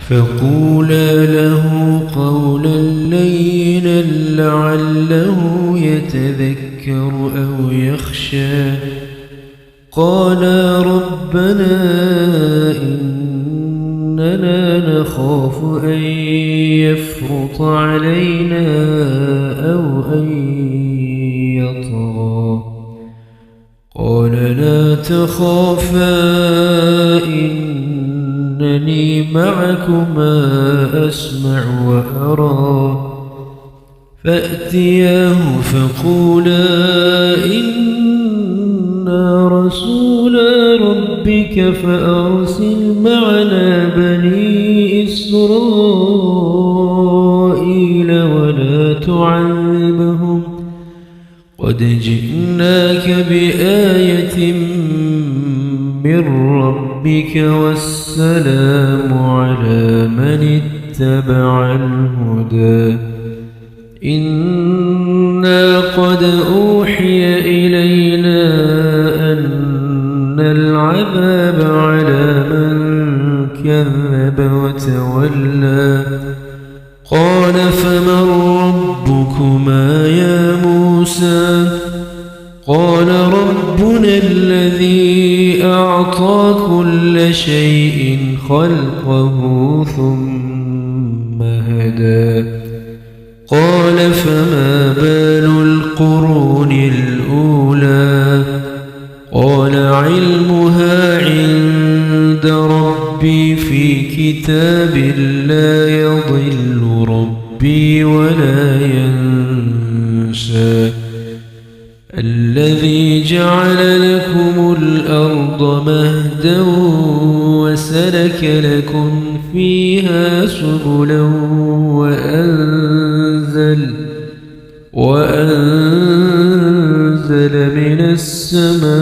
فقولا له قولا لينا لعله يتذكر أو يخشى. قالا ربنا إننا نخاف أن يفرط علينا أو أن يطغى. قال لا تخافا إنني معكما أسمع وأرى. فأتياه فقولا إنا رسولا ربك فأرسل معنا بني إسرائيل ولا تعذبهم قد جئناك بآية من ربك والسلام على من اتبع الهدى. إنا قد أوحي إلينا أن العذاب على من كذب وتولى. قال فمن ربكما يا موسى؟ قال ربنا الذي أعطى كل شيء خلقه ثم هدى. قال فما بال القرون الأولى؟ قال علمها عند ربي في كتاب لا يضل ربي ولا ينسى. الذي جعل لكم الأرض مهدا وسلك لكم فيها سبلا وأنزل من السماء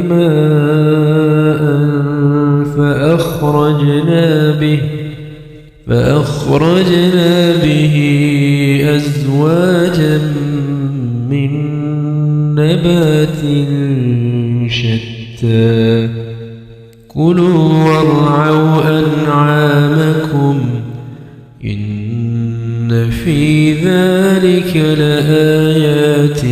ماء فأخرجنا به أزواجا من نبات شتى. كلوا وارعوا أنعامكم إن في ذلك لآيات